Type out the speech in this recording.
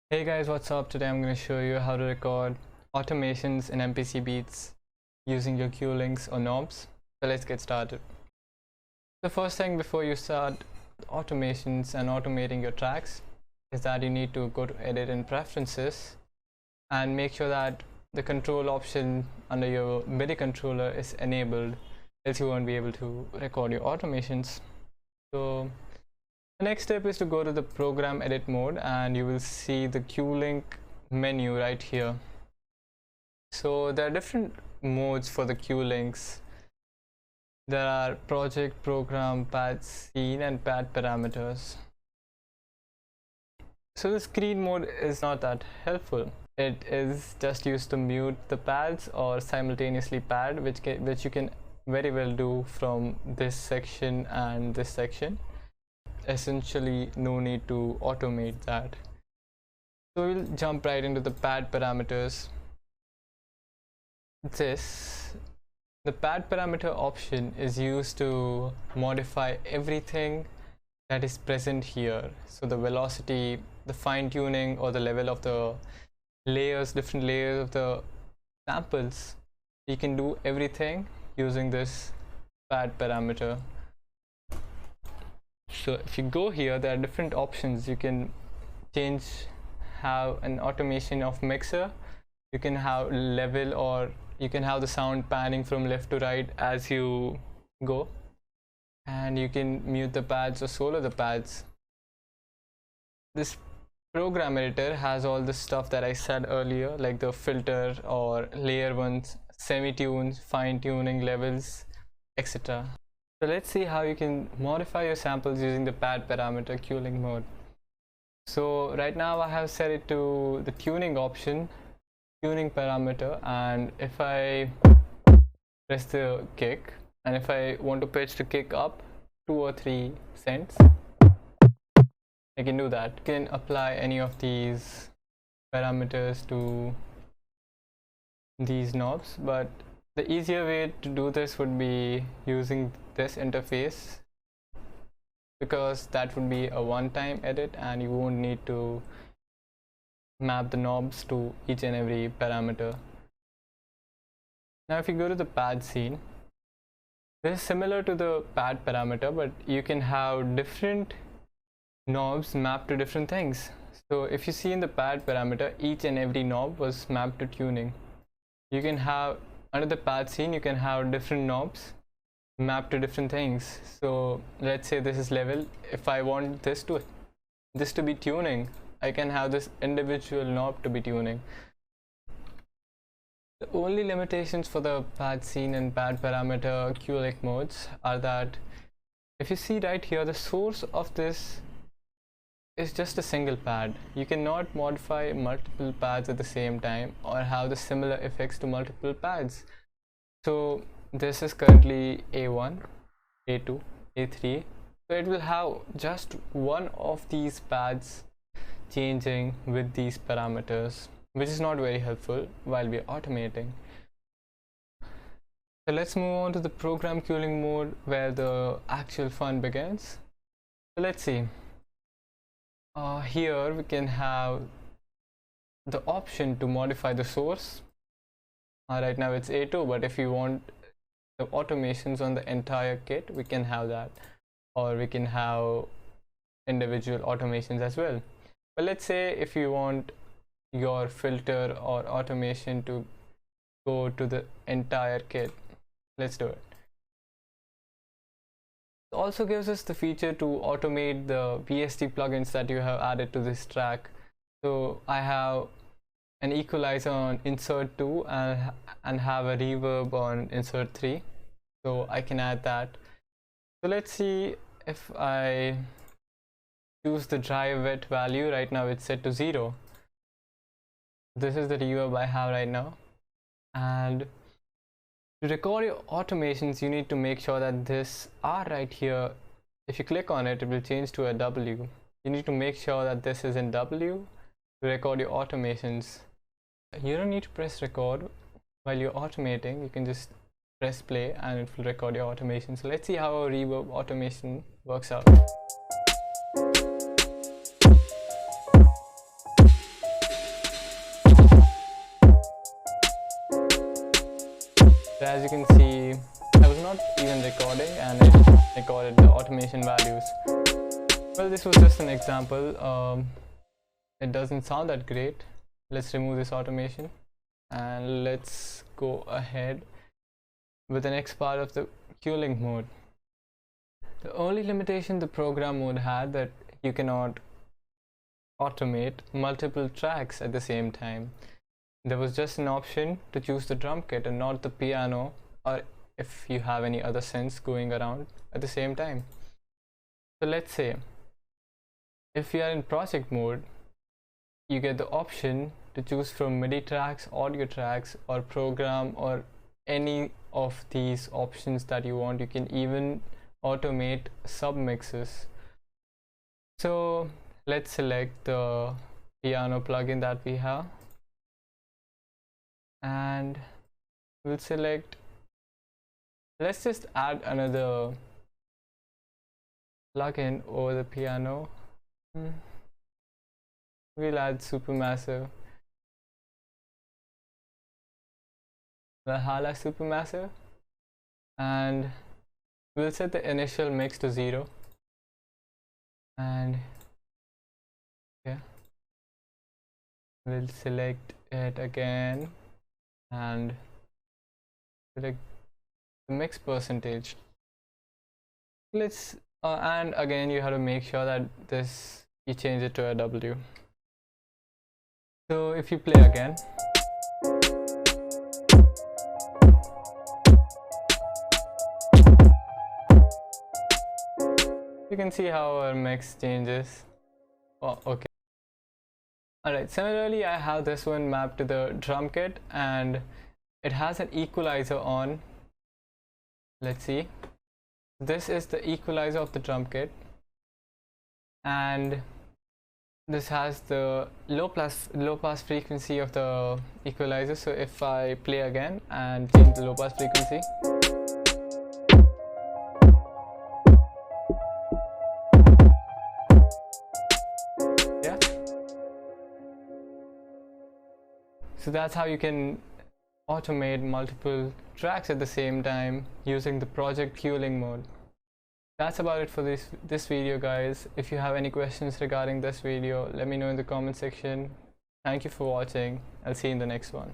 Hey guys, what's up? Today I'm going to show you how to record automations in MPC beats using your cue links or knobs. So let's get started. The first thing before you start automations and automating your tracks is that you need to go to edit and preferences and make sure that the control option under your MIDI controller is enabled, else you won't be able to record your automations. So the next step is to go to the program edit mode and you will see the cue link menu right here. So there are different modes for the cue links. There are project, program, pad scene and pad parameters. So the screen mode is not that helpful. It is just used to mute the pads or simultaneously pad, which you can very well do from this section and this section. Essentially no need to automate that. So we'll jump right into the pad parameters. The pad parameter option is used to modify everything that is present here. So the velocity, the fine tuning or the level of the layers, different layers of the samples, you can do everything using this pad parameter. So if you go here, there are different options. You can have an automation of mixer, you can have level, or you can have the sound panning from left to right as you go, and you can mute the pads or solo the pads. This program editor has all the stuff that I said earlier, like the filter or layer ones, semi-tunes, fine tuning levels, etc. So let's see how you can modify your samples using the pad parameter cue link mode. So right now I have set it to the tuning option, tuning parameter, and if I press the kick and if I want to pitch the kick up 2 or 3 cents, I can do that. You can apply any of these parameters to these knobs, but the easier way to do this would be using this interface, because that would be a one-time edit and you won't need to map the knobs to each and every parameter. Now if you go to the pad scene, this is similar to the pad parameter, but you can have different knobs mapped to different things. So if you see in the pad parameter, each and every knob was mapped to tuning. You can have under the pad scene, you can have different knobs mapped to different things. So let's say this is level. If I want this to be tuning, I can have this individual knob to be tuning. The only limitations for the pad scene and pad parameter cue link modes are that if you see right here, the source of this is just a single pad. You cannot modify multiple pads at the same time or have the similar effects to multiple pads. So this is currently A1, A2, A3. So it will have just one of these pads changing with these parameters, which is not very helpful while we're automating. So let's move on to the program cue link mode where the actual fun begins. So let's see. Here we can have the option to modify the source. Right now it's A2, but if you want the automations on the entire kit, we can have that, or we can have individual automations as well. But let's say if you want your filter or automation to go to the entire kit, let's do it. It also gives us the feature to automate the VST plugins that you have added to this track. So I have an equalizer on insert 2 and have a reverb on insert 3, so I can add that. So let's see if I choose the dry wet value. Right now it's set to 0. This is the reverb I have right now, and to record your automations you need to make sure that this R right here, if you click on it, it will change to a W. You need to make sure that this is in W to record your automations. You don't need to press record while you're automating. You can just press play and it will record your automation. So let's see how a reverb automation works out. So as you can see, I was not even recording and it recorded the automation values. Well, this was just an example. It doesn't sound that great. Let's remove this automation and let's go ahead with the next part of the queuing mode. The only limitation the program mode had that you cannot automate multiple tracks at the same time. There was just an option to choose the drum kit and not the piano, or if you have any other synths going around at the same time. So let's say if you are in project mode, you get the option to choose from MIDI tracks, audio tracks, or program, or any of these options that you want. You can even automate submixes. So let's select the piano plugin that we have and we'll select, let's just add another plugin over the piano. We'll add Supermassive, Valhalla Supermassive, and we'll set the initial mix to 0. And yeah, we'll select it again and select the mix percentage. Let's and again you have to make sure that this, you change it to a W. So if you play again, you can see how our mix changes. Oh, okay. Alright, similarly I have this one mapped to the drum kit and it has an equalizer on. Let's see. This is the equalizer of the drum kit and this has the low pass frequency of the equalizer. So if I play again and change the low pass frequency, yeah, so that's how you can automate multiple tracks at the same time using the project queuing mode. That's about it for this video, guys. If you have any questions regarding this video, let me know in the comment section. Thank you for watching. I'll see you in the next one.